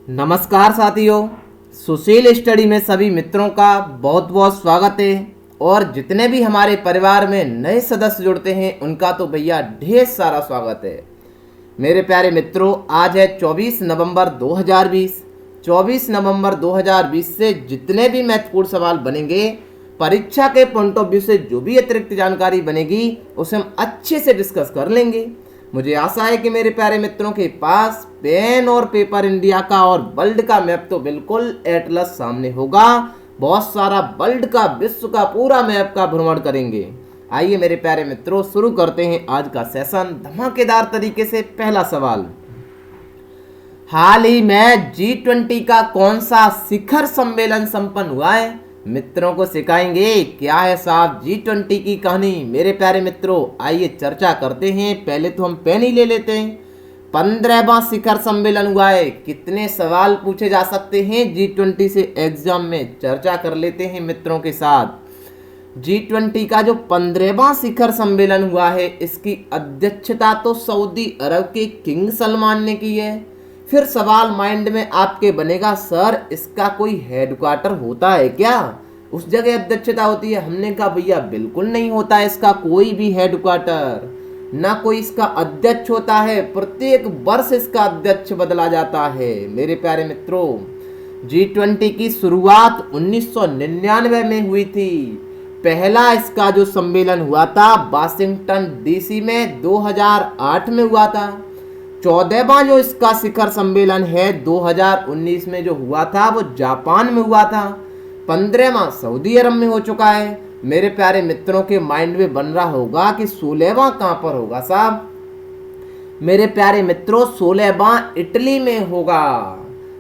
नमस्कार साथियों, सुशील स्टडी में सभी मित्रों का बहुत बहुत स्वागत है। और जितने भी हमारे परिवार में नए सदस्य जुड़ते हैं उनका तो भैया ढेर सारा स्वागत है। मेरे प्यारे मित्रों, आज है 24 नवंबर 2020। 24 नवंबर 2020 से जितने भी महत्वपूर्ण सवाल बनेंगे, परीक्षा के पॉइंट ऑफ व्यू से जो भी अतिरिक्त जानकारी बनेगी उसे हम अच्छे से डिस्कस कर लेंगे। मुझे आशा है कि मेरे प्यारे मित्रों के पास पेन और पेपर इंडिया का और वर्ल्ड का मैप तो बिल्कुल एटलस सामने होगा। बहुत सारा वर्ल्ड का, विश्व का पूरा मैप का भ्रमण करेंगे। आइए मेरे प्यारे मित्रों, शुरू करते हैं आज का सेशन धमाकेदार तरीके से। पहला सवाल, हाल ही में G20 का कौन सा शिखर सम्मेलन संपन्न हुआ है? मित्रों को सिखाएंगे क्या है साहब G20 की कहानी। मेरे प्यारे मित्रों, आइए चर्चा करते हैं। पहले तो हम पेन ही ले लेते हैं। 15वां शिखर सम्मेलन हुआ है। कितने सवाल पूछे जा सकते हैं G20 से एग्जाम में, चर्चा कर लेते हैं मित्रों के साथ। G20 का जो 15वां शिखर सम्मेलन हुआ है, इसकी अध्यक्षता तो सऊदी अरब के किंग सलमान ने की है। फिर सवाल माइंड में आपके बनेगा, सर इसका कोई हेडक्वार्टर होता है क्या? उस जगह अध्यक्षता होती है? हमने कहा भैया बिल्कुल नहीं होता है इसका कोई भी हेडक्वार्टर, ना कोई इसका अध्यक्ष होता है। प्रत्येक वर्ष इसका अध्यक्ष बदला जाता है। मेरे प्यारे मित्रों, G20 की शुरुआत 1999 में हुई थी। पहला इसका जो सम्मेलन हुआ था वाशिंगटन डीसी में 2008 में हुआ था। 14वां जो इसका शिखर सम्मेलन है 2019 में जो हुआ था वो जापान में हुआ था। 15वां सऊदी अरब में हो चुका है। मेरे प्यारे मित्रों के माइंड में बन रहा होगा कि 16वां कहां पर होगा साहब? मेरे प्यारे मित्रों, 16वां इटली में होगा।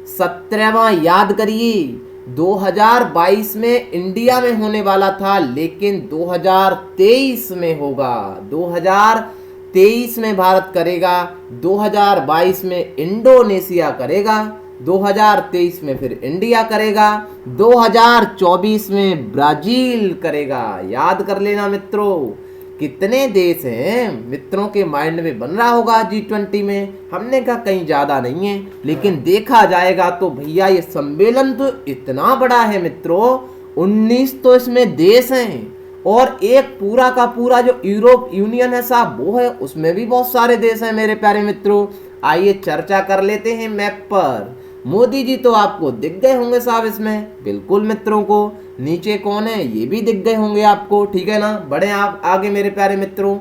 17वां याद करिए 2022 में इंडिया में होने वाला था, लेकिन 2023 में होगा। 2023 में भारत करेगा, 2022 में इंडोनेशिया करेगा, 2023 में फिर इंडिया करेगा, 2024 में ब्राजील करेगा। याद कर लेना मित्रों, कितने देश हैं मित्रों के माइंड में बन रहा होगा G20 में। हमने कहा कहीं ज़्यादा नहीं है, लेकिन देखा जाएगा तो भैया ये सम्मेलन तो इतना बड़ा है मित्रों। 19 तो इसमें देश हैं, और एक पूरा का पूरा जो यूरोप यूनियन है साहब वो है, उसमें भी बहुत सारे देश हैं। मेरे प्यारे मित्रों, आइए चर्चा कर लेते हैं मैप पर। मोदी जी तो आपको दिख गए होंगे साहब इसमें, बिल्कुल मित्रों को। नीचे कौन है ये भी दिख गए होंगे आपको, ठीक है ना। बढ़े आप आगे मेरे प्यारे मित्रों।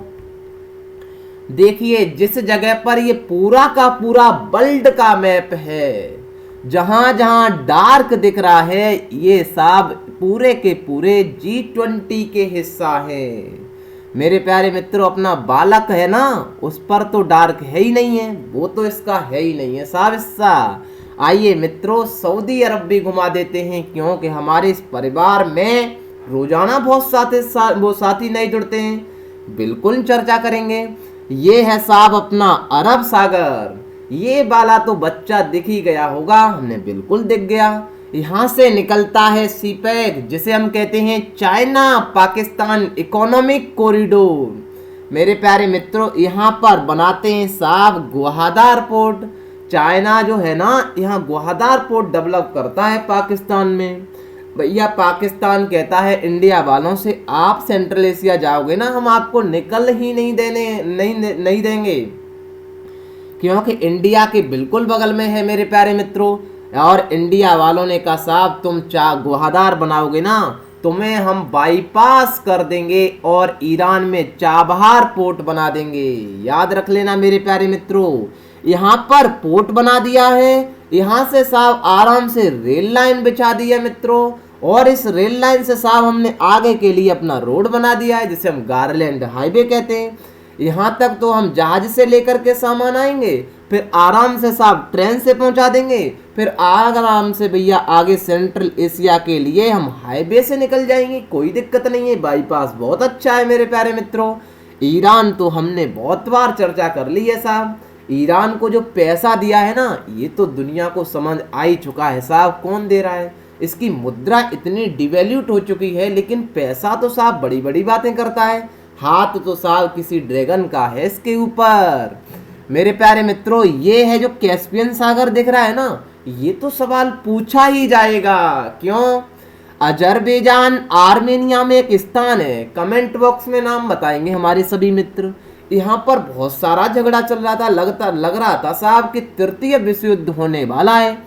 देखिए जिस जगह पर ये पूरा का पूरा वर्ल्ड का मैप है, जहां जहां डार्क दिख रहा है, ये साहब पूरे के पूरे G20 के हिस्सा है। मेरे प्यारे मित्रों, अपना बालक है ना, उस पर तो डार्क है ही नहीं है, वो तो इसका है ही नहीं है साहब हिस्सा। आइए मित्रों, सऊदी अरब भी घुमा देते हैं, क्योंकि हमारे इस परिवार में रोजाना बहुत साथी नए जुड़ते हैं। बिल्कुल चर्चा करेंगे। ये है साहब अपना अरब सागर। ये वाला तो बच्चा दिख ही गया होगा, हमने बिल्कुल दिख गया। यहाँ से निकलता है सीपैक, जिसे हम कहते हैं चाइना पाकिस्तान इकोनॉमिक कॉरिडोर। मेरे प्यारे मित्रों, यहाँ पर बनाते हैं साहब ग्वादर पोर्ट। चाइना जो है ना, यहाँ ग्वादर पोर्ट डेवलप करता है पाकिस्तान में। भैया पाकिस्तान कहता है इंडिया वालों से, आप सेंट्रल एशिया जाओगे ना, हम आपको निकल ही नहीं नहीं देंगे, क्योंकि इंडिया के बिल्कुल बगल में है मेरे प्यारे मित्रों। और इंडिया वालों ने कहा साहब तुम ग्वादर बनाओगे ना, तुम्हें हम बाईपास कर देंगे और ईरान में चाबहार पोर्ट बना देंगे। याद रख लेना मेरे प्यारे मित्रों, यहाँ पर पोर्ट बना दिया है, यहाँ से साहब आराम से रेल लाइन बिछा दी है मित्रों, और इस रेल लाइन से साहब हमने आगे के लिए अपना रोड बना दिया है, जिसे हम गारलैंड हाईवे कहते हैं। यहाँ तक तो हम जहाज से लेकर के सामान आएंगे, फिर आराम से साहब ट्रेन से पहुंचा देंगे, फिर आराम से भैया आगे सेंट्रल एशिया के लिए हम हाईवे से निकल जाएंगे। कोई दिक्कत नहीं है, बाईपास बहुत अच्छा है मेरे प्यारे मित्रों। ईरान तो हमने बहुत बार चर्चा कर ली है साहब। ईरान को जो पैसा दिया है ना, ये तो दुनिया को समझ आ ही चुका है साहब कौन दे रहा है। इसकी मुद्रा इतनी डिवैल्यूट हो चुकी है, लेकिन पैसा तो साहब बड़ी बड़ी बातें करता है। हाथ तो साहब किसी ड्रैगन का है इसके ऊपर। मेरे प्यारे मित्रों, ये है जो कैस्पियन सागर दिख रहा है ना, ये तो सवाल पूछा ही जाएगा। क्यों? अजरबैजान आर्मेनिया में एक स्थान है, कमेंट बॉक्स में नाम बताएंगे हमारे सभी मित्र। यहाँ पर बहुत सारा झगड़ा चल रहा था, लग रहा था साहब कि तृतीय विश्व युद्ध होने वाला है,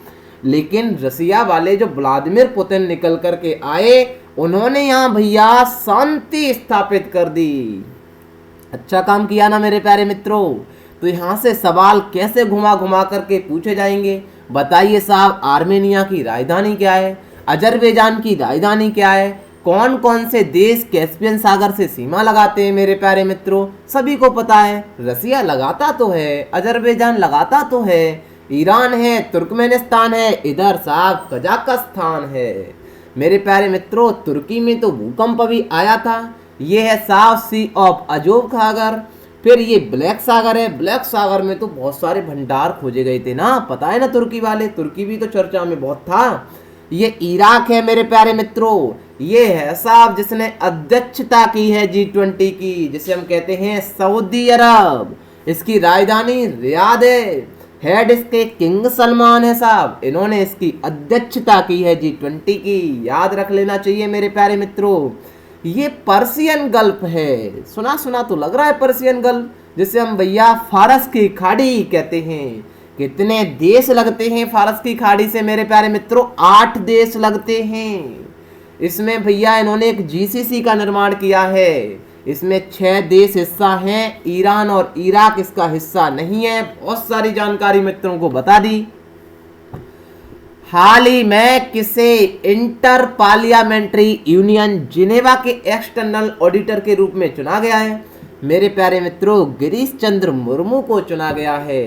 लेकिन रसिया वाले जो व्लादिमीर पुतिन निकल करके आए, उन्होंने यहाँ भैया शांति स्थापित कर दी। अच्छा काम किया ना मेरे प्यारे मित्रों। तो यहाँ से सवाल कैसे घुमा घुमा करके पूछे जाएंगे। बताइए साहब, आर्मेनिया की राजधानी क्या है? अजरबैजान की राजधानी क्या है? कौन कौन से देश कैस्पियन सागर से सीमा लगाते हैं मेरे प्यारे मित्रों? सभी को पता है। रसिया लगाता तो है, अजरबैजान लगाता तो है, ईरान है, तुर्कमेनिस्तान है, इधर साहब कजाकिस्तान है। मेरे प्यारे मित्रों, तुर्की में तो भूकंप भी आया था। ये है साउथ सी ऑफ अजोव सागर। फिर ये ब्लैक सागर है, ब्लैक सागर में तो बहुत सारे भंडार खोजे गए थे ना, पता है ना तुर्की वाले, तुर्की भी तो चर्चा में बहुत था। ये इराक है मेरे प्यारे मित्रों। ये है साहब जिसने अध्यक्षता की है G20 की, जिसे हम कहते हैं सऊदी अरब। इसकी राजधानी रियाद है। हेड इसके किंग सलमान है साहब, इन्होंने इसकी अध्यक्षता की है G20 की। याद रख लेना चाहिए मेरे प्यारे मित्रों। ये पर्शियन गल्फ है, सुना सुना तो लग रहा है पर्शियन गल्फ, जिसे हम भैया फारस की खाड़ी कहते हैं। कितने देश लगते हैं फारस की खाड़ी से मेरे प्यारे मित्रों? 8 देश लगते हैं। इसमें भैया इन्होंने एक GCC का निर्माण किया है। इसमें 6 देश हिस्सा हैं, ईरान और इराक इसका हिस्सा नहीं है। बहुत सारी जानकारी मित्रों को बता दी। हाल ही में किसे इंटर पार्लियामेंट्री यूनियन जिनेवा के एक्सटर्नल ऑडिटर के रूप में चुना गया है? मेरे प्यारे मित्रों, गिरीश चंद्र मुर्मू को चुना गया है।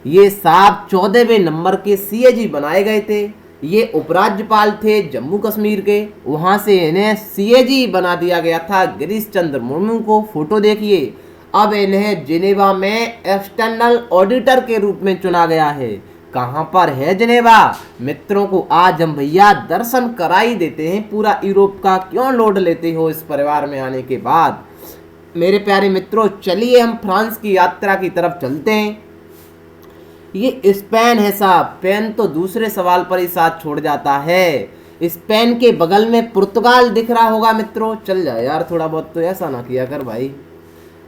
ये साहब 14वें नंबर के CAG बनाए गए थे। ये उपराज्यपाल थे जम्मू कश्मीर के, वहां से इन्हें CAG बना दिया गया था गिरीश चंद्र मुर्मू को। फोटो देखिए। अब इन्हें जिनेवा में एक्सटर्नल ऑडिटर के रूप में चुना गया है। कहां पर है जिनेवा? मित्रों को आज हम भैया दर्शन करा ही देते हैं। पूरा यूरोप का क्यों लोड लेते हो इस परिवार में आने के बाद? मेरे प्यारे मित्रों, चलिए हम फ्रांस की यात्रा की तरफ चलते हैं। ये स्पेन है साहब। पेन तो दूसरे सवाल पर ही साथ छोड़ जाता है। स्पेन के बगल में पुर्तगाल दिख रहा होगा मित्रों। चल जाए यार, थोड़ा बहुत तो ऐसा ना किया कर भाई,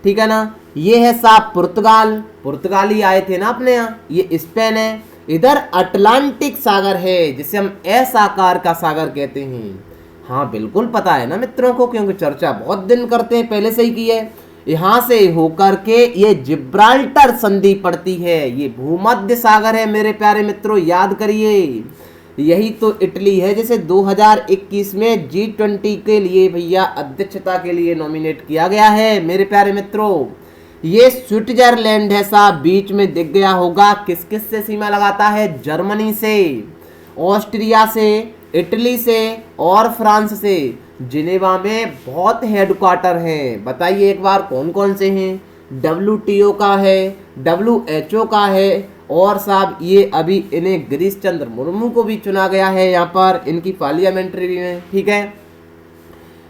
ठीक है ना। ये है साहब पुर्तगाल, पुर्तगाली आए थे ना अपने यहाँ। ये स्पेन है। इधर अटलांटिक सागर है, जिसे हम एस आकार का सागर कहते हैं। हाँ बिल्कुल पता है ना मित्रों को, क्योंकि चर्चा बहुत दिन करते हैं, पहले से ही की है। यहाँ से होकर के ये जिब्राल्टर संधि पड़ती है। ये भूमध्य सागर है मेरे प्यारे मित्रों, याद करिए। यही तो इटली है जिसे 2021 में G20 के लिए भैया अध्यक्षता के लिए नॉमिनेट किया गया है मेरे प्यारे मित्रों। ये स्विट्जरलैंड है साहब, बीच में दिख गया होगा। किस किस से सीमा लगाता है? जर्मनी से, ऑस्ट्रिया से, इटली से और फ्रांस से। जिनेवा में बहुत हेडक्वार्टर हैं। बताइए एक बार कौन कौन से हैं? WTO का है, WHO का है, और साहब ये अभी इन्हें गिरीश चंद्र मुर्मू को भी चुना गया है यहाँ पर इनकी पार्लियामेंट्री में, ठीक है।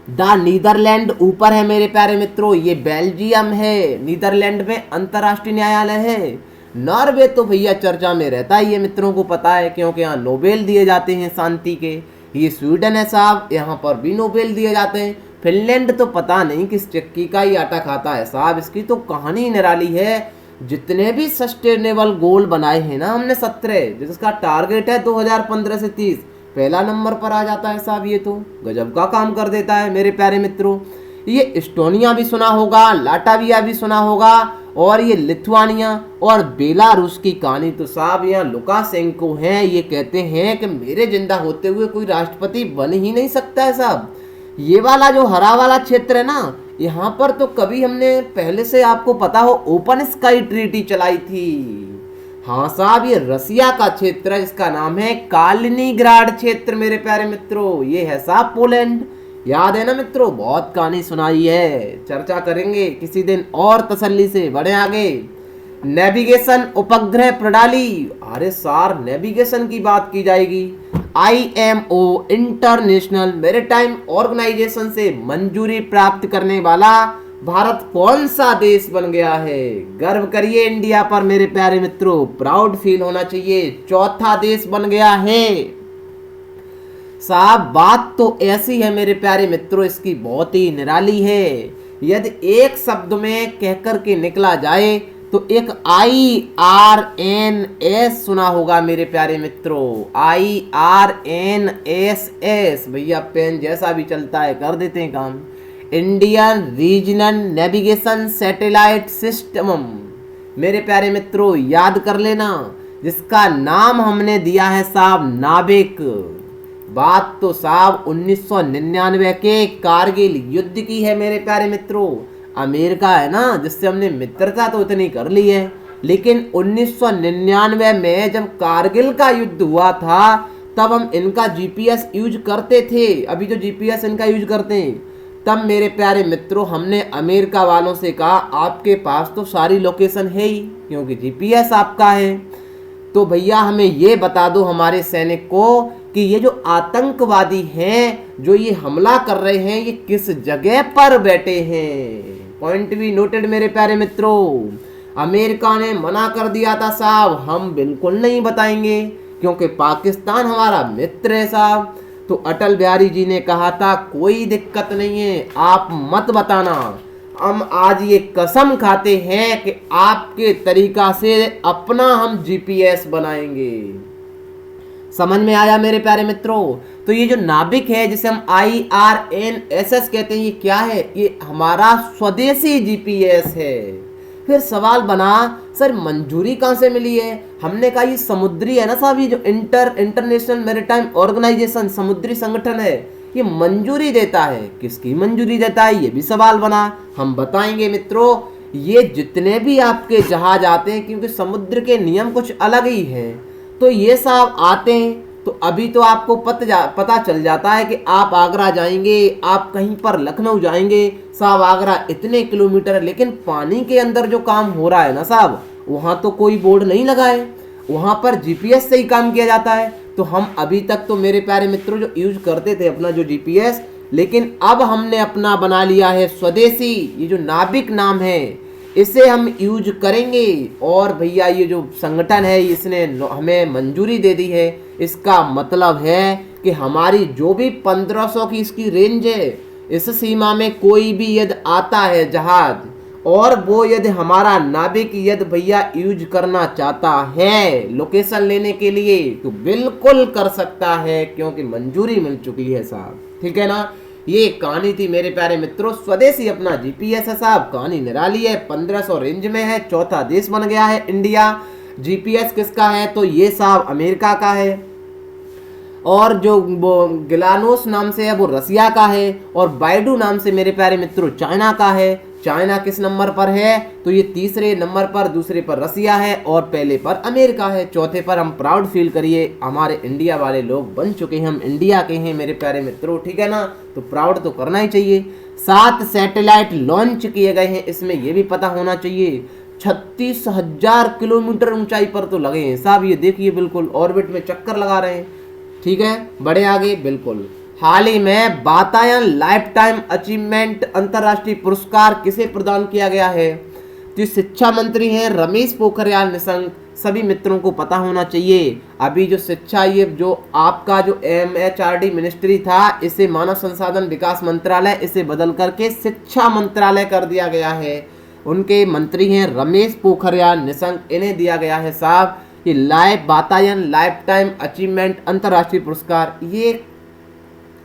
द नीदरलैंड ऊपर है मेरे प्यारे मित्रों। ये बेल्जियम है। नीदरलैंड में अंतर्राष्ट्रीय न्यायालय है। नॉर्वे तो भैया चर्चा में रहता है, ये मित्रों को पता है, क्योंकि यहाँ नोबेल दिए जाते हैं शांति के। ये स्वीडन है साहब, यहाँ पर भी नोबेल दिए जाते हैं। फिनलैंड तो पता नहीं किस चक्की का ही आटा खाता है साहब, इसकी तो कहानी निराली है। जितने भी सस्टेनेबल गोल बनाए हैं ना हमने 17, जिसका टारगेट है 2015 से 30, पहला नंबर पर आ जाता है साहब। ये तो गजब का काम कर देता है मेरे प्यारे मित्रों। ये एस्टोनिया भी सुना होगा, लाटविया भी सुना होगा, और ये लिथुआनिया और बेलारूस की कहानी तो साहब यहाँ लुकाशेंको हैं। ये कहते हैं कि मेरे जिंदा होते हुए कोई राष्ट्रपति बन ही नहीं सकता है साहब। ये वाला जो हरा वाला क्षेत्र है ना, यहाँ पर तो कभी हमने पहले से आपको पता हो ओपन स्काई ट्रीटी चलाई थी। हाँ साहब, ये रसिया का क्षेत्र है जिसका नाम है कालिनिंग्राड क्षेत्र मेरे प्यारे मित्रों। ये है साहब पोलैंड। याद है ना मित्रों, बहुत कहानी सुनाई है, चर्चा करेंगे किसी दिन और तसल्ली से। बढ़े आगे। नेविगेशन उपग्रह प्रणाली, अरे सार नेविगेशन की बात की जाएगी। IMO इंटरनेशनल मैरीटाइम ऑर्गेनाइजेशन से मंजूरी प्राप्त करने वाला भारत कौन सा देश बन गया है? गर्व करिए इंडिया पर मेरे प्यारे मित्रों, प्राउड फील होना चाहिए। चौथा देश बन गया है साहब। बात तो ऐसी है मेरे प्यारे मित्रों, इसकी बहुत ही निराली है। यदि एक शब्द में कहकर के निकला जाए तो एक IRNS सुना होगा मेरे प्यारे मित्रों। IRNSS, भैया पेन जैसा भी चलता है कर देते हैं काम। Indian regional navigation satellite system. मेरे प्यारे मित्रों याद कर लेना, जिसका नाम हमने दिया है साहब नाविक। बात तो साहब 1999 के कारगिल युद्ध की है मेरे प्यारे मित्रों। अमेरिका है ना, जिससे हमने मित्रता तो इतनी कर ली है, लेकिन 1999 में जब कारगिल का युद्ध हुआ था तब हम इनका जीपीएस यूज करते थे। अभी जो जीपीएस इनका यूज करते हैं, तब मेरे प्यारे मित्रों हमने अमेरिका वालों से कहा आपके पास तो सारी लोकेशन है ही, क्योंकि जीपीएस आपका है, तो भैया हमें ये बता दो हमारे सैनिक को कि ये जो आतंकवादी हैं जो ये हमला कर रहे हैं ये किस जगह पर बैठे हैं। पॉइंट भी नोटेड मेरे प्यारे मित्रों। अमेरिका ने मना कर दिया था साहब, हम बिल्कुल नहीं बताएंगे क्योंकि पाकिस्तान हमारा मित्र है साहब। तो अटल बिहारी जी ने कहा था कोई दिक्कत नहीं है, आप मत बताना। हम आज ये कसम खाते हैं कि आपके तरीका से अपना हम जीपीएस बनाएंगे। समझ में आया मेरे प्यारे मित्रों? तो ये जो नाविक है जिसे हम IRNSS कहते हैं, ये क्या है? ये हमारा स्वदेशी जीपीएस है। फिर सवाल बना सर मंजूरी कहाँ से मिली है? हमने कहा ये समुद्री है ना साहब, ये जो इंटरनेशनल मैरीटाइम ऑर्गेनाइजेशन समुद्री संगठन है ये मंजूरी देता है। किसकी मंजूरी देता है ये भी सवाल बना। हम बताएंगे मित्रों, ये जितने भी आपके जहाज आते हैं, क्योंकि समुद्र के नियम कुछ अलग ही हैं, तो ये साहब आते हैं तो अभी तो आपको पता चल जाता है कि आप आगरा जाएंगे, आप कहीं पर लखनऊ जाएंगे साहब, आगरा इतने किलोमीटर है, लेकिन पानी के अंदर जो काम हो रहा है ना साहब, वहाँ तो कोई बोर्ड नहीं लगा है, वहाँ पर जीपीएस से ही काम किया जाता है। तो हम अभी तक तो मेरे प्यारे मित्रों जो यूज करते थे अपना जो जीपीएस, लेकिन अब हमने अपना बना लिया है स्वदेशी। ये जो नाविक नाम है इसे हम यूज करेंगे। और भैया ये जो संगठन है इसने हमें मंजूरी दे दी है, इसका मतलब है कि हमारी जो भी 1500 की इसकी रेंज है, इस सीमा में कोई भी यदि आता है जहाज और वो यदि हमारा नाविक यदि भैया यूज करना चाहता है लोकेशन लेने के लिए तो बिल्कुल कर सकता है, क्योंकि मंजूरी मिल चुकी है साहब। ठीक है ना? ये कहानी थी मेरे प्यारे मित्रों, स्वदेशी अपना जीपीएस है साहब। कहानी निराली है, 1500 रेंज में है, चौथा देश बन गया है इंडिया। जीपीएस किसका है? तो ये साहब अमेरिका का है, और जो वो गिलानोस नाम से है वो रसिया का है, और बाइडू नाम से मेरे प्यारे मित्रों चाइना का है। चाइना किस नंबर पर है? तो ये तीसरे नंबर पर, दूसरे पर रसिया है और पहले पर अमेरिका है। चौथे पर हम प्राउड फील करिए हमारे इंडिया वाले लोग बन चुके हैं, हम इंडिया के हैं मेरे प्यारे मित्रों। ठीक है ना? तो प्राउड तो करना ही चाहिए। 7 सैटेलाइट लॉन्च किए गए हैं, इसमें यह भी पता होना चाहिए 36,000 किलोमीटर ऊंचाई पर तो लगे हैं साहब। ये देखिए बिल्कुल ऑर्बिट में चक्कर लगा रहे हैं। ठीक है, बड़े आगे बिल्कुल। हाल ही में वातायन लाइफ टाइम अचीवमेंट अंतर्राष्ट्रीय पुरस्कार किसे प्रदान किया गया है? तो शिक्षा मंत्री हैं रमेश पोखरियाल निशंक। सभी मित्रों को पता होना चाहिए, अभी जो शिक्षा, ये जो आपका जो MHRD मिनिस्ट्री था, इसे मानव संसाधन विकास मंत्रालय, इसे बदल करके शिक्षा मंत्रालय कर दिया गया है। उनके मंत्री हैं रमेश पोखरियाल निशंक। इन्हें दिया गया है साहब ये वातायन लाइफ टाइम अचीवमेंट अंतर्राष्ट्रीय पुरस्कार। ये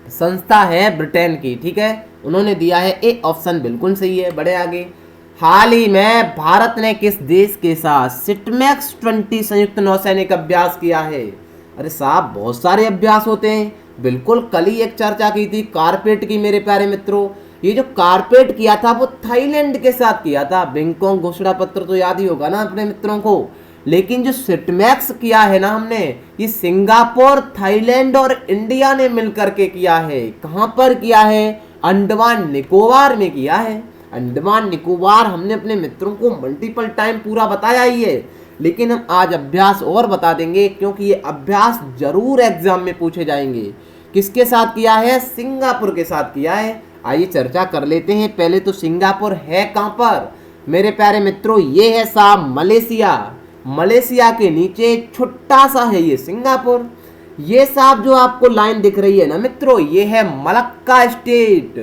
संस्था है ब्रिटेन की। ठीक है, उन्होंने दिया है। ए ऑप्शन बिल्कुल सही है। बड़े आगे। हाल ही में भारत ने किस देश के साथ सिटमैक्स 20 संयुक्त नौसैनिक अभ्यास किया है? अरे साहब बहुत सारे अभ्यास होते हैं। बिल्कुल कल ही एक चर्चा की थी कारपेट की मेरे प्यारे मित्रों। ये जो कारपेट किया था वो थाईलैंड के साथ किया था। बैंकॉक घोषणा पत्र तो याद ही होगा ना अपने मित्रों को। लेकिन जो सिटमैक्स किया है ना हमने, ये सिंगापुर, थाईलैंड और इंडिया ने मिलकर के किया है। कहां पर किया है? अंडमान निकोबार में किया है। अंडमान निकोबार हमने अपने मित्रों को मल्टीपल टाइम पूरा बताया ही है, लेकिन हम आज अभ्यास और बता देंगे, क्योंकि ये अभ्यास जरूर एग्जाम में पूछे जाएंगे। किसके साथ किया है? सिंगापुर के साथ किया है। आइए चर्चा कर लेते हैं। पहले तो सिंगापुर है कहाँ पर मेरे प्यारे मित्रों, ये है साहब मलेशिया। मलेशिया के नीचे छोटा सा है ये सिंगापुर। ये साहब जो आपको लाइन दिख रही है ना मित्रों, ये है मलक्का स्टेट,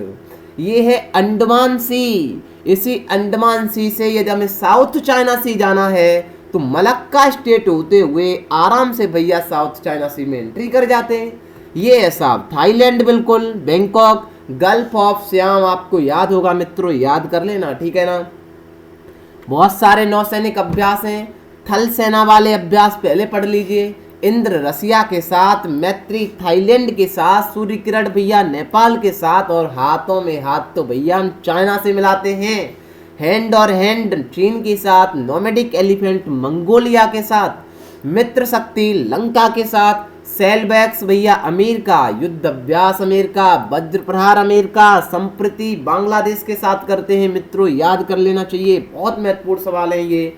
ये है अंडमान सी। इसी अंडमान सी से यदि हमें साउथ चाइना सी जाना है तो मलक्का स्टेट होते हुए आराम से भैया साउथ चाइना सी में एंट्री कर जाते हैं। ये है साहब थाईलैंड, बिल्कुल बैंकॉक, गल्फ ऑफ सियाम आपको याद होगा मित्रों, याद कर लेना, ठीक है ना। बहुत सारे नौसैनिक अभ्यास हैं, थल सेना वाले अभ्यास पहले पढ़ लीजिए। इंद्र रसिया के साथ, मैत्री थाईलैंड के साथ, सूर्य किरण भैया नेपाल के साथ, और हाथों में हाथ तो भैया हम चाइना से मिलाते हैं। हैंड और हैंड चीन के साथ, नोमेडिक एलिफेंट मंगोलिया के साथ, मित्र शक्ति लंका के साथ, सेलबैक्स भैया अमेरिका, युद्ध अभ्यास अमेरिका, वज्र प्रहार अमेरिका, संप्रति बांग्लादेश के साथ करते हैं मित्रों, याद कर लेना चाहिए, बहुत महत्वपूर्ण सवाल है ये।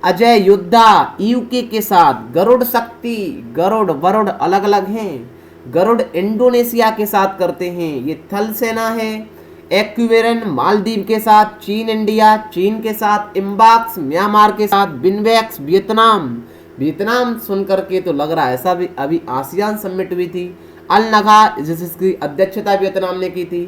अजय योद्धा यूके के साथ, गरुड़ शक्ति, गरुड़ वरुड़ अलग अलग हैं, गरुड़ इंडोनेशिया के साथ करते हैं, ये थल सेना है। एक्विरेन मालदीव के साथ, चीन इंडिया, चीन के साथ, इम्बाक्स म्यांमार के साथ, बिनवेक्स वियतनाम, वियतनाम सुन करके तो लग रहा है ऐसा भी अभी आसियान समिट हुई थी, अल-नगा जिसकी अध्यक्षता वियतनाम ने की थी,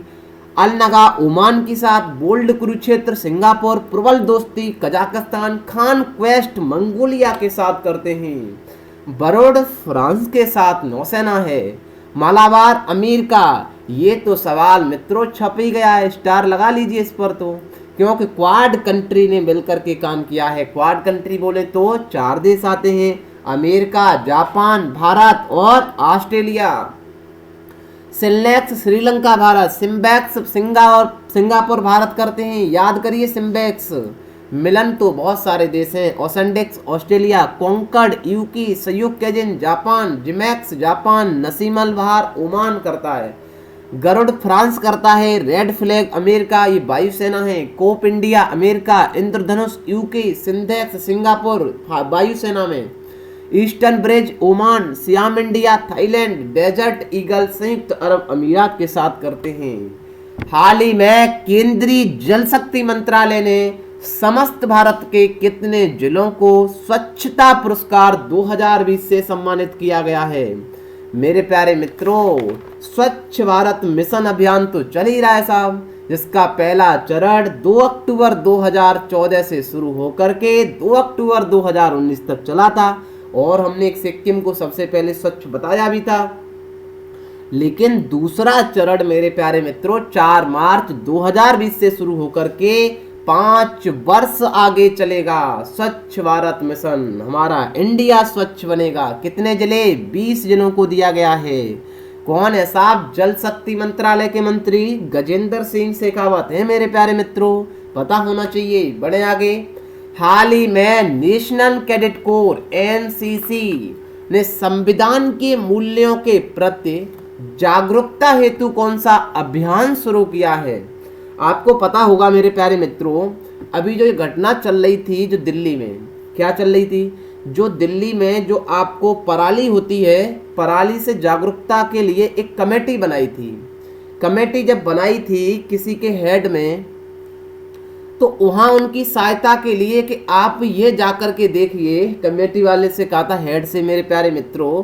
अल-नगा ओमान के साथ, बोल्ड कुरुक्षेत्र सिंगापुर, प्रबल दोस्ती कजाकिस्तान, खान क्वेस्ट मंगोलिया के साथ करते हैं, बरोड फ्रांस के साथ नौसेना है, मालाबार अमेरिका। ये तो सवाल मित्रों छप ही गया है, स्टार लगा लीजिए इस पर तो, क्योंकि क्वाड कंट्री ने मिलकर के काम किया है। क्वाड कंट्री बोले तो 4 देश आते हैं, अमेरिका, जापान, भारत और Australia. सिलेक्स Sri Lanka Bharat, SIMBEX Singapore Bharat करते हैं, याद करिए सिम्बैक्स। मिलन तो बहुत सारे देश हैं, ओसेंडेक्स ऑस्ट्रेलिया, कोंकड यूकी, संयुक्त एजेंट जापान, जिमैक्स जापान, नसीमल बहार ओमान करता है, गरुड़ फ्रांस करता है, रेड फ्लैग अमेरिका, ये वायुसेना है, Cope India America, Indradhanush UK, सिंधेक्स सिंगापुर वायुसेना में, Eastern Bridge Oman, Siam India Thailand, Desert Eagle संयुक्त अरब अमीरात के साथ करते हैं। हाल ही में केंद्रीय जल शक्ति मंत्रालय ने समस्त भारत के कितने जिलों को स्वच्छता पुरस्कार 2020 से सम्मानित किया गया है मेरे प्यारे मित्रों। स्वच्छ भारत मिशन अभियान तो चल ही रहा है साहब, जिसका पहला चरण 2 अक्टूबर 2014 से शुरू होकर के 2 अक्टूबर 2019 तक चला था, और हमने एक सिक्किम को सबसे पहले स्वच्छ बताया भी था। लेकिन दूसरा चरण मेरे प्यारे मित्रों 4 मार्च 2020 से शुरू होकर के 5 वर्ष आगे चलेगा। स्वच्छ भारत मिशन, हमारा इंडिया स्वच्छ बनेगा। कितने जिले? 20 जिलों को दिया गया है। कौन है साहब? जल शक्ति मंत्रालय के मंत्री गजेंद्र सिंह शेखावत हैं मेरे प्यारे मित्रों, पता होना चाहिए। बढ़े आगे। हाल ही में नेशनल कैडेट कोर एनसीसी ने संविधान के मूल्यों के प्रति जागरूकता हेतु कौन सा अभियान शुरू किया है? आपको पता होगा मेरे प्यारे मित्रों, अभी जो ये घटना चल रही थी जो दिल्ली में, क्या चल रही थी? जो दिल्ली में जो आपको पराली होती है, पराली से जागरूकता के लिए एक कमेटी बनाई थी। कमेटी जब बनाई थी किसी के हेड में, तो वहाँ उनकी सहायता के लिए कि आप ये जाकर के देखिए, कमेटी वाले से कहा था, हेड से मेरे प्यारे मित्रों,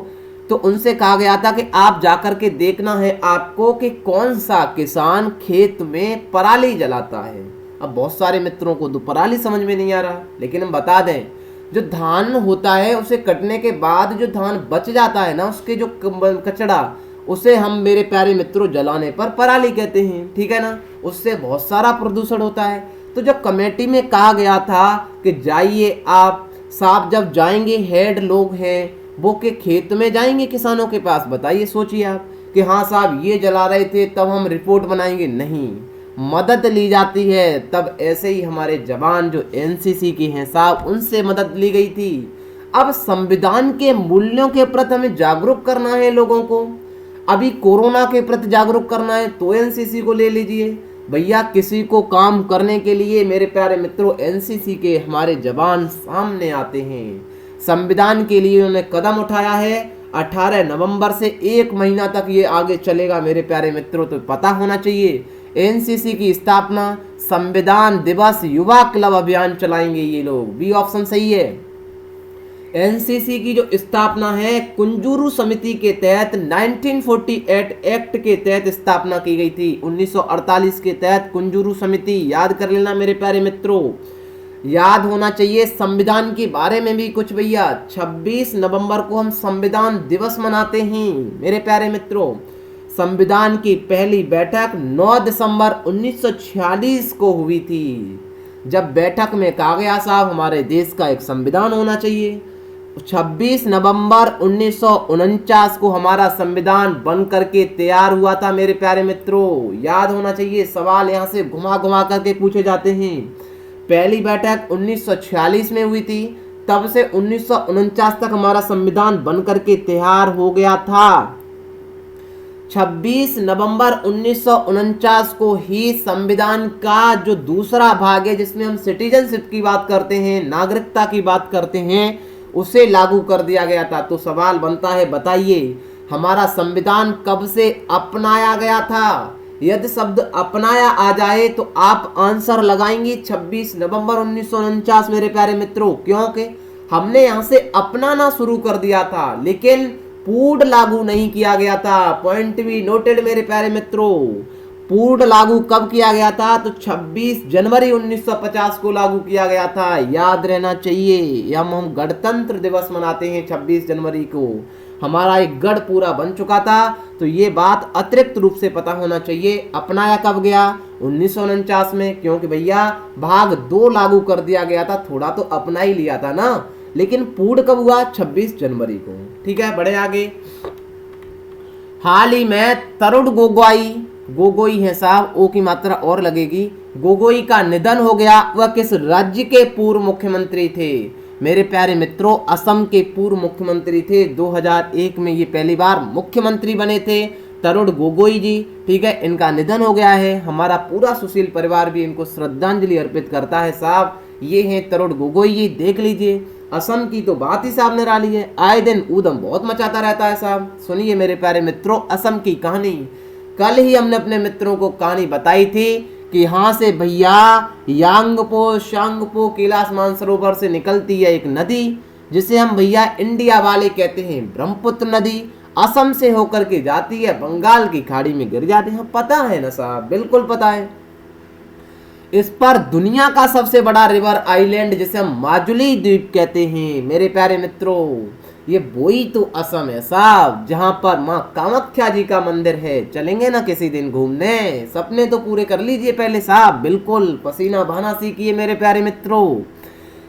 तो उनसे कहा गया था कि आप जाकर के देखना है आपको कि कौन सा किसान खेत में पराली जलाता है। अब बहुत सारे मित्रों को तो पराली समझ में नहीं आ रहा, लेकिन हम बता दें, जो धान होता है उसे कटने के बाद जो धान बच जाता है ना, उसके जो कचड़ा, उसे हम मेरे प्यारे मित्रों जलाने पर पराली कहते हैं, ठीक है ना। उससे बहुत सारा प्रदूषण होता है। तो जब कमेटी में कहा गया था कि जाइए आप साहब, जब जाएंगे हेड लोग हैं वो के खेत में जाएंगे किसानों के पास, बताइए, सोचिए आप कि हाँ साहब ये जला रहे थे तब हम रिपोर्ट बनाएंगे, नहीं, मदद ली जाती है। तब ऐसे ही हमारे जवान जो एनसीसी के हैं साहब, उनसे मदद ली गई थी। अब संविधान के मूल्यों के प्रति हमें जागरूक करना है लोगों को। अभी कोरोना के प्रति जागरूक करना है तो एनसीसी को ले लीजिए भैया। किसी को काम करने के लिए मेरे प्यारे मित्रों एनसीसी के हमारे जवान सामने आते हैं। संविधान के लिए उन्होंने कदम उठाया है। 18 नवंबर से 1 महीना तक ये आगे चलेगा मेरे प्यारे मित्रों। तो पता होना चाहिए। एनसीसी की स्थापना संविधान दिवस युवा क्लब अभियान चलाएंगे ये लोग, बी ऑप्शन सही है। एनसीसी की जो स्थापना है कुंजूरू समिति के तहत 1948 एक्ट के तहत स्थापना की गई थी। 1948 के तहत कुंजूरू समिति, याद कर लेना मेरे प्यारे मित्रों, याद होना चाहिए। संविधान के बारे में भी कुछ भैया, 26 नवंबर को हम संविधान दिवस मनाते हैं मेरे प्यारे मित्रों। संविधान की पहली बैठक 9 दिसंबर 1946 को हुई थी, जब बैठक में कहा गया साहब हमारे देश का एक संविधान होना चाहिए। 26 नवंबर 1949 को हमारा संविधान बन करके तैयार हुआ था मेरे प्यारे मित्रों, याद होना चाहिए। सवाल यहाँ से घुमा घुमा करके पूछे जाते हैं। पहली बैठक 1946 में हुई थी, तब से 1949 तक हमारा संविधान बन करके तैयार हो गया था। 26 नवंबर 1949 को ही संविधान का जो दूसरा भाग है, जिसमें हम सिटीजनशिप की बात करते हैं, नागरिकता की बात करते हैं, उसे लागू कर दिया गया था। तो सवाल बनता है, बताइए हमारा संविधान कब से अपनाया गया था? यदि शब्द अपनाया आ जाए तो आप आंसर लगाएंगे 26 नवंबर 1949 मेरे प्यारे मित्रों, क्योंकि हमने यहां से अपनाना शुरू कर दिया था, लेकिन पूर्ण लागू नहीं किया गया था। पॉइंट भी नोटेड मेरे प्यारे मित्रों। पूर्ण लागू कब किया गया था? तो 26 जनवरी 1950 को लागू किया गया था, याद रहना चाहिए। हम गणतंत्र दिवस मनाते हैं 26 जनवरी को, हमारा एक गढ़ पूरा बन चुका था। तो ये बात अतिरिक्त रूप से पता होना चाहिए। अपनाया कब गया? 1949 में, क्योंकि भैया भाग 2 लागू कर दिया गया था, थोड़ा तो अपना ही लिया था ना, लेकिन पूर्ण कब हुआ? 26 जनवरी को। ठीक है, बढ़े आगे। हाल ही में तरुण गोगोई है साहब, ओ की मात्रा और लगेगी, गोगोई का निधन हो गया। वह किस राज्य के पूर्व मुख्यमंत्री थे? मेरे प्यारे मित्रों, असम के पूर्व मुख्यमंत्री थे। 2001 में ये पहली बार मुख्यमंत्री बने थे, तरुण गोगोई जी। ठीक है, इनका निधन हो गया है। हमारा पूरा सुशील परिवार भी इनको श्रद्धांजलि अर्पित करता है साहब। ये हैं तरुण गोगोई जी, देख लीजिए। असम की तो बात ही साहब निराली है, आए दिन ऊधम बहुत मचाता रहता है साहब। सुनिए मेरे प्यारे मित्रों असम की कहानी। कल ही हमने अपने मित्रों को कहानी बताई थी कि यहाँ से भैया यांगपो शांगपो कैलाश मानसरोवर से निकलती है एक नदी, जिसे हम भैया इंडिया वाले कहते हैं ब्रह्मपुत्र नदी। असम से होकर के जाती है, बंगाल की खाड़ी में गिर जाती है। पता है ना साहब, बिल्कुल पता है। इस पर दुनिया का सबसे बड़ा रिवर आइलैंड, जिसे हम माजुली द्वीप कहते हैं मेरे प्यारे मित्रों, ये वही तो असम है साहब, जहां पर माँ कामाख्या जी का मंदिर है। चलेंगे ना किसी दिन घूमने? सपने तो पूरे कर लीजिए पहले साहब, बिल्कुल पसीना बहाना सीखिए मेरे प्यारे मित्रों।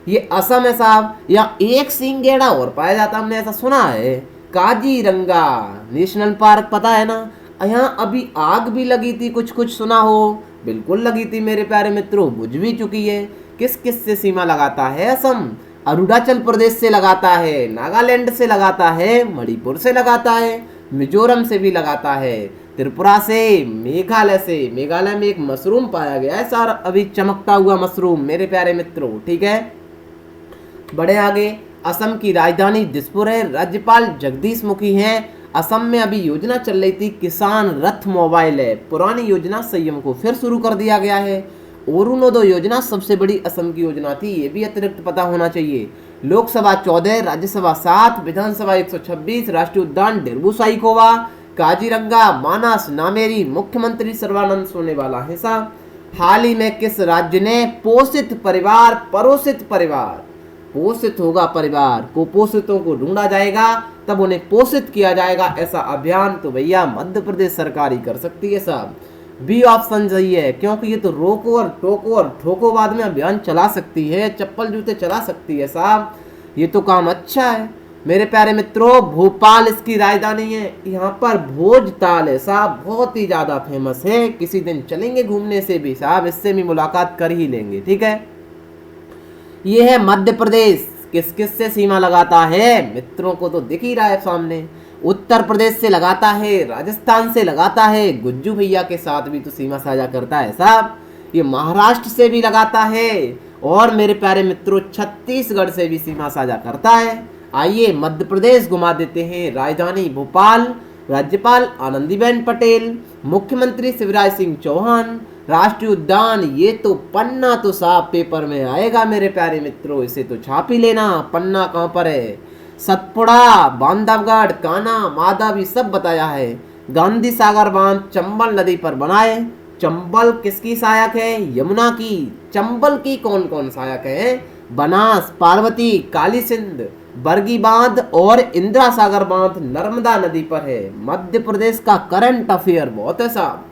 ये असम है साहब। यहाँ एक सिंगेड़ा और पाया जाता, हमने ऐसा सुना है, काजीरंगा नेशनल पार्क, पता है ना। यहाँ अभी आग भी लगी थी, कुछ सुना हो? बिल्कुल लगी थी मेरे प्यारे मित्रों, बुझ भी चुकी है। किस किस से सीमा लगाता है असम? अरुणाचल प्रदेश से लगाता है, नागालैंड से लगाता है, मणिपुर से लगाता है, मिजोरम से भी लगाता है, त्रिपुरा से, मेघालय से। मेघालय में एक मशरूम पाया गया है सर, अभी चमकता हुआ मशरूम मेरे प्यारे मित्रों। ठीक है, बड़े आगे। असम की राजधानी दिसपुर है, राज्यपाल जगदीश मुखी हैं। असम में अभी योजना चल रही थी किसान रथ मोबाइल है, पुरानी योजना संयम को फिर शुरू कर दिया गया है। अरुणोदय योजना सबसे बड़ी असम की योजना थी, ये भी अतिरिक्त पता होना चाहिए। लोकसभा 14, राज्यसभा 7, विधानसभा 126, राष्ट्रीय उद्यान डेरबू साइकोवा, काजीरंगा, मानस, नामेरी, मुख्यमंत्री सर्बानंद सोनोवाल है साहब। हाल ही में किस राज्य ने पोषित परिवार, परोसित परिवार, पोषित होगा परिवार, कुपोषितों को ढूंढा जाएगा, तब उन्हें पोषित किया जाएगा, ऐसा अभियान तो भैया मध्य प्रदेश सरकार ही कर सकती है साहब। बी ऑप्शन सही है, क्योंकि ये तो रोको और टोको और ठोको बाद में अभियान चला सकती है, चप्पल जूते चला सकती है साहब। ये तो काम अच्छा है मेरे प्यारे मित्रों। भोपाल इसकी राजधानी है। यहाँ पर भोज ताल है साहब, बहुत ही ज्यादा फेमस है। किसी दिन चलेंगे घूमने से भी साहब, इससे भी मुलाकात कर ही लेंगे। ठीक है, ये है मध्य प्रदेश। किस किस से सीमा लगाता है? मित्रों को तो दिख ही रहा है सामने। उत्तर प्रदेश से लगाता है, राजस्थान से लगाता है, गुज्जू भैया के साथ भी तो सीमा साझा करता है साहब। ये महाराष्ट्र से भी लगाता है, और मेरे प्यारे मित्रों छत्तीसगढ़ से भी सीमा साझा करता है। आइए मध्य प्रदेश घुमा देते हैं। राजधानी भोपाल, राज्यपाल आनंदीबेन पटेल, मुख्यमंत्री शिवराज सिंह चौहान, राष्ट्रीय उद्यान। ये तो पन्ना तो साफ पेपर में आएगा मेरे प्यारे मित्रों, इसे तो छाप ही लेना। पन्ना कहाँ पर है? सतपुड़ा, बांधवगढ़, कान्हा, माधव, ये सब बताया है। गांधी सागर बांध चंबल नदी पर बनाए। चंबल किसकी सहायक है? यमुना की। चंबल की कौन कौन सहायक है? बनास, पार्वती, काली सिंध, बरगी बांध और इंदिरा सागर बांध नर्मदा नदी पर है। मध्य प्रदेश का करंट अफेयर बहुत है साहब।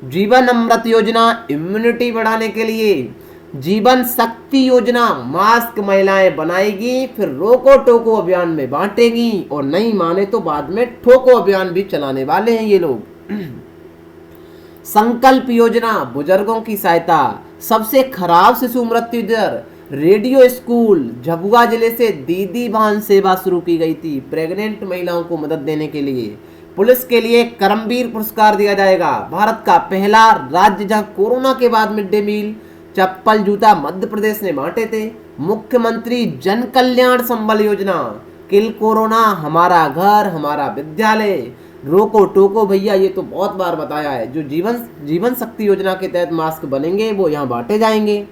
जीवन अमृत योजना इम्यूनिटी बढ़ाने के लिए। जीवन शक्ति योजना मास्क महिलाएं बनाएगी, फिर रोको टोको अभियान में बांटेगी, और नहीं माने तो बाद में ठोको अभियान भी चलाने वाले हैं ये लोग। संकल्प योजना बुजुर्गों की सहायता। सबसे खराब शिशु मृत्यु दर। रेडियो स्कूल झाबुआ जिले से दीदी बहन सेवा शुरू की गई थी प्रेग्नेंट महिलाओं को मदद देने के लिए। पुलिस के लिए करमवीर पुरस्कार दिया जाएगा। भारत का पहला राज्य जहां कोरोना के बाद मिड डे मील, चप्पल, जूता मध्य प्रदेश ने बांटे थे। मुख्यमंत्री जन कल्याण संबल योजना। किल कोरोना, हमारा घर हमारा विद्यालय, रोको टोको भैया, ये तो बहुत बार बताया है। जो जीवन शक्ति योजना के तहत मास्क बनेंगे वो यहाँ बांटे जाएंगे।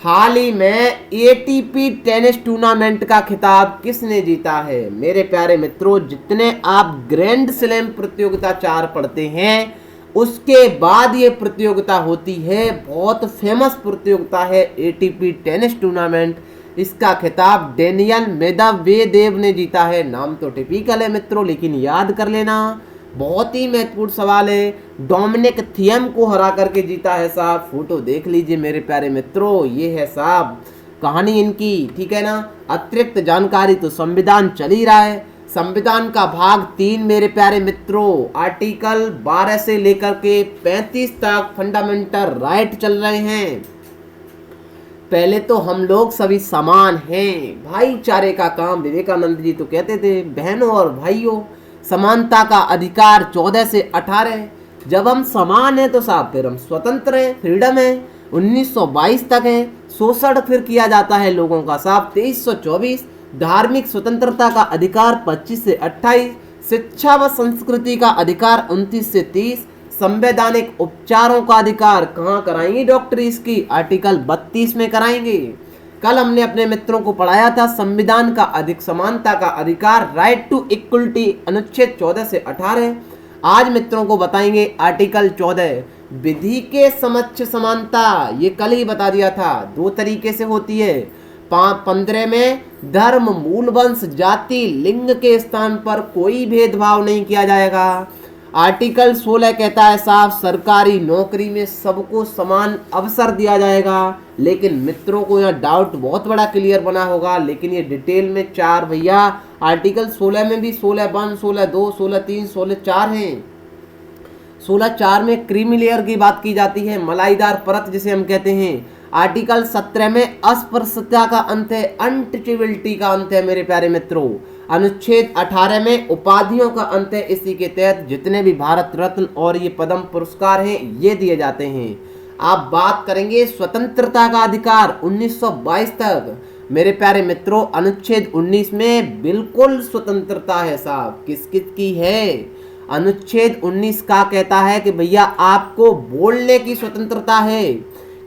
हाल ही में एटीपी टेनिस टूर्नामेंट का खिताब किसने जीता है? मेरे प्यारे मित्रों, जितने आप ग्रैंड स्लैम प्रतियोगिता 4 पढ़ते हैं उसके बाद ये प्रतियोगिता होती है। बहुत फेमस प्रतियोगिता है एटीपी टेनिस टूर्नामेंट। इसका खिताब डेनियल मेदवेदेव ने जीता है। नाम तो टिपिकल है मित्रों, लेकिन याद कर लेना, बहुत ही महत्वपूर्ण सवाल है। डोमिनिक थियम को हरा करके जीता है साहब। फोटो देख लीजिए मेरे प्यारे मित्रों, ये है साहब कहानी इनकी, ठीक है ना। अतिरिक्त जानकारी तो संविधान चल ही रहा है। संविधान का भाग 3 मेरे प्यारे मित्रों, आर्टिकल 12 से लेकर के 35 तक फंडामेंटल राइट चल रहे हैं। पहले तो हम लोग सभी समान हैं, भाईचारे का काम विवेकानंद जी तो कहते थे। बहनों और भाइयों, समानता का अधिकार 14 से 18। जब हम समान हैं तो साहब फिर हम स्वतंत्र हैं, फ्रीडम है। 1922 तक है। शोषण फिर किया जाता है लोगों का साहब 2324। धार्मिक स्वतंत्रता का अधिकार 25 से 28। शिक्षा व संस्कृति का अधिकार 29 से 30। संवैधानिक उपचारों का अधिकार कहाँ कराएंगे डॉक्टरी इसकी? आर्टिकल 32 में कराएंगे। कल हमने अपने मित्रों को पढ़ाया था संविधान का अधिक समानता का अधिकार, राइट टू इक्वलिटी, अनुच्छेद 14 से 18। आज मित्रों को बताएंगे आर्टिकल 14, विधि के समक्ष समानता। ये कल ही बता दिया था, 2 तरीके से होती है। 15 में धर्म, मूल वंश, जाति, लिंग के स्थान पर कोई भेदभाव नहीं किया जाएगा। आर्टिकल 16 कहता है साहब सरकारी नौकरी में सबको समान अवसर दिया जाएगा। लेकिन मित्रों को यहाँ डाउट बहुत बड़ा क्लियर बना होगा, लेकिन ये डिटेल में 4 भैया आर्टिकल 16 में भी 16(1), 16(2), 16(3), 16(4 हैं। 16(4) में क्रीमी लेयर की बात की जाती है, मलाईदार परत जिसे हम कहते हैं। आर्टिकल 17 में अस्पृश्यता का अंत है, अनटचेबिलिटी का अंत है मेरे प्यारे मित्रों। अनुच्छेद 18 में उपाधियों का अंत है। इसी के तहत जितने भी भारत रत्न और ये पद्म पुरस्कार हैं ये दिए जाते हैं। आप बात करेंगे स्वतंत्रता का अधिकार 1922 तक। मेरे प्यारे मित्रों, अनुच्छेद 19 में बिल्कुल स्वतंत्रता है साहब। किस किस की है? अनुच्छेद 19 का कहता है कि भैया आपको बोलने की स्वतंत्रता है।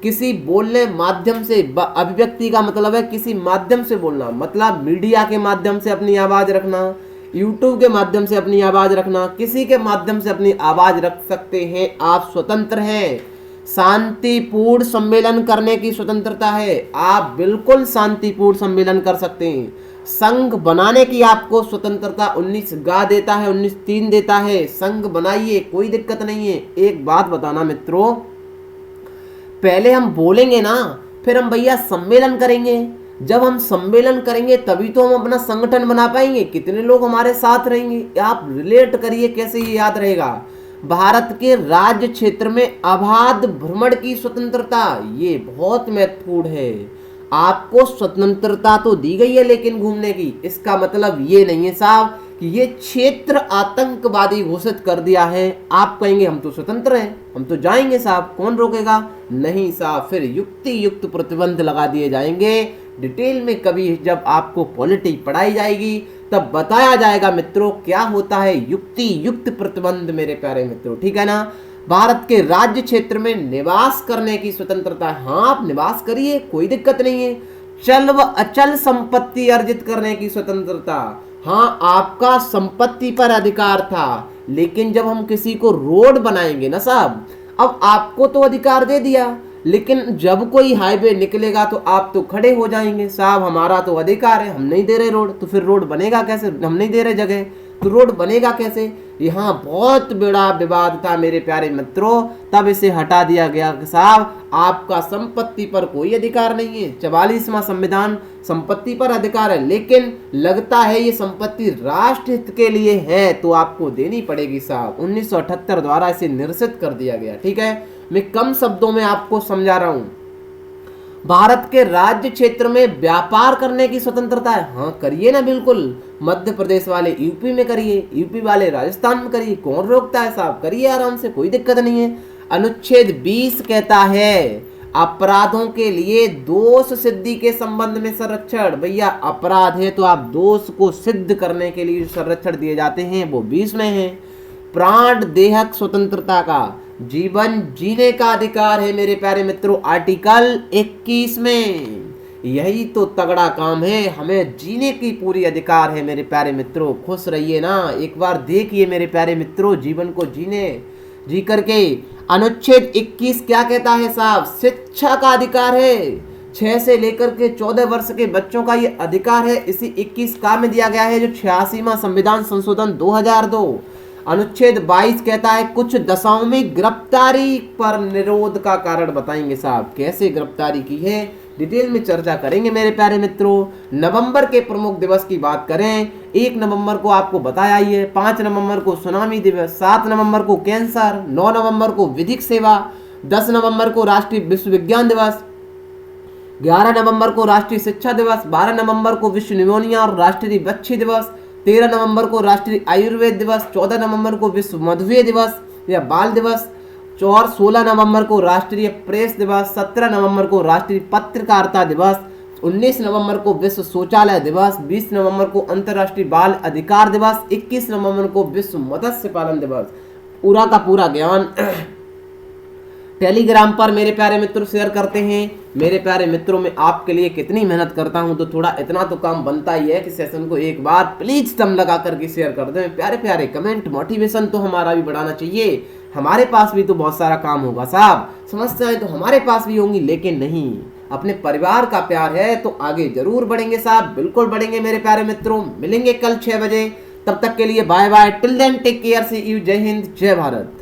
किसी बोलने माध्यम से, अभिव्यक्ति का मतलब है किसी माध्यम से बोलना, मतलब मीडिया के माध्यम से अपनी आवाज रखना, यूट्यूब के माध्यम से अपनी आवाज रखना, किसी के माध्यम से अपनी आवाज रख सकते हैं। आप स्वतंत्र हैं। शांतिपूर्ण सम्मेलन करने की स्वतंत्रता है, आप बिल्कुल शांतिपूर्ण सम्मेलन कर सकते हैं। संघ बनाने की आपको स्वतंत्रता 19 गा देता है, 19(3) देता है। संघ बनाइए, कोई दिक्कत नहीं है। एक बात बताना मित्रों, पहले हम बोलेंगे ना, फिर हम भैया सम्मेलन करेंगे। जब हम सम्मेलन करेंगे तभी तो हम अपना संगठन बना पाएंगे, कितने लोग हमारे साथ रहेंगे। आप रिलेट करिए कैसे ये याद रहेगा। भारत के राज्य क्षेत्र में अबाध भ्रमण की स्वतंत्रता, ये बहुत महत्वपूर्ण है। आपको स्वतंत्रता तो दी गई है लेकिन घूमने की, इसका मतलब ये नहीं है साहब कि ये क्षेत्र आतंकवादी घोषित कर दिया है। आप कहेंगे हम तो स्वतंत्र हैं, हम तो जाएंगे साहब, कौन रोकेगा? नहीं साहब, फिर युक्ति युक्त प्रतिबंध लगा दिए जाएंगे। डिटेल में कभी जब आपको पॉलिटी पढ़ाई जाएगी तब बताया जाएगा मित्रों क्या होता है युक्ति युक्त प्रतिबंध मेरे प्यारे मित्रों, ठीक है ना। भारत के राज्य क्षेत्र में निवास करने की स्वतंत्रता, हाँ आप निवास करिए, कोई दिक्कत नहीं है। चल व अचल संपत्ति अर्जित करने की स्वतंत्रता, हाँ आपका संपत्ति पर अधिकार था, लेकिन जब हम किसी को रोड बनाएंगे ना साहब, अब आपको तो अधिकार दे दिया, लेकिन जब कोई हाईवे निकलेगा तो आप तो खड़े हो जाएंगे, साहब हमारा तो अधिकार है, हम नहीं दे रहे रोड, तो फिर रोड बनेगा कैसे, हम नहीं दे रहे जगह तो रोड बनेगा कैसे। यहाँ बहुत बड़ा विवाद था मेरे प्यारे मित्रों, तब इसे हटा दिया गया कि साहब आपका संपत्ति पर कोई अधिकार नहीं है। 44वां संविधान संपत्ति पर अधिकार है, लेकिन लगता है ये संपत्ति राष्ट्र हित के लिए है तो आपको देनी पड़ेगी साहब। 1978 द्वारा इसे निरसित कर दिया गया, ठीक है। मैं कम शब्दों में आपको समझा रहा हूं। भारत के राज्य क्षेत्र में व्यापार करने की स्वतंत्रता है, हाँ करिए ना बिल्कुल। मध्य प्रदेश वाले यूपी में करिए, यूपी वाले राजस्थान में करिए, कौन रोकता है साहब, करिए आराम से, कोई दिक्कत नहीं है। अनुच्छेद 20 कहता है अपराधों के लिए दोष सिद्धि के संबंध में संरक्षण। भैया अपराध है तो आप दोष को सिद्ध करने के लिए संरक्षण दिए जाते हैं वो 20 में है। प्राण देहक स्वतंत्रता का, जीवन जीने का अधिकार है मेरे प्यारे मित्रों, आर्टिकल 21 में। यही तो तगड़ा काम है, हमें जीने की पूरी अधिकार है मेरे प्यारे मित्रों। खुश रहिए ना, एक बार देखिए मेरे प्यारे मित्रों, जीवन को जी करके। अनुच्छेद 21 क्या कहता है साहब, शिक्षा का अधिकार है। 6 से लेकर के 14 वर्ष के बच्चों का ये अधिकार है, इसी 21 का में दिया गया है जो 86वां संविधान संशोधन 2002। अनुच्छेद 22 कहता है कुछ दशाओं में गिरफ्तारी पर निरोध का कारण बताएंगे साहब, कैसे गिरफ्तारी की है डिटेल में चर्चा करेंगे मेरे प्यारे मित्रों। नवंबर के प्रमुख दिवस की बात करें, 1 नवंबर को आपको बताया ही है, 5 नवंबर को सुनामी दिवस, 7 नवंबर को कैंसर, 9 नवंबर को विधिक सेवा, 10 नवंबर को राष्ट्रीय विश्व विज्ञान दिवस, 11 नवंबर को राष्ट्रीय शिक्षा दिवस, 12 नवंबर को विश्व निमोनिया और राष्ट्रीय बच्चे दिवस, 13 नवंबर को राष्ट्रीय आयुर्वेद दिवस, 14 नवंबर को विश्व मधुमेह दिवस या बाल दिवस, और 16 नवंबर को राष्ट्रीय प्रेस दिवस, 17 नवंबर को राष्ट्रीय पत्रकारिता दिवस, 19 नवंबर को विश्व शौचालय दिवस, 20 नवंबर को अंतर्राष्ट्रीय बाल अधिकार दिवस, 21 नवंबर को विश्व मत्स्य पालन दिवस। पूरा का पूरा ज्ञान टेलीग्राम पर मेरे प्यारे मित्र शेयर करते हैं। मेरे प्यारे मित्रों, में आपके लिए कितनी मेहनत करता हूं तो थोड़ा इतना तो काम बनता ही है कि सेशन को एक बार प्लीज दम लगा करके शेयर कर दें। प्यारे प्यारे कमेंट, मोटिवेशन तो हमारा भी बढ़ाना चाहिए। हमारे पास भी तो बहुत सारा काम होगा साहब, समस्याएं तो हमारे पास भी होंगी, लेकिन नहीं, अपने परिवार का प्यार है तो आगे जरूर बढ़ेंगे साहब, बिल्कुल बढ़ेंगे मेरे प्यारे मित्रों। मिलेंगे कल 6 बजे, तब तक के लिए bye bye, till then take care, see you, जय हिंद, जय भारत।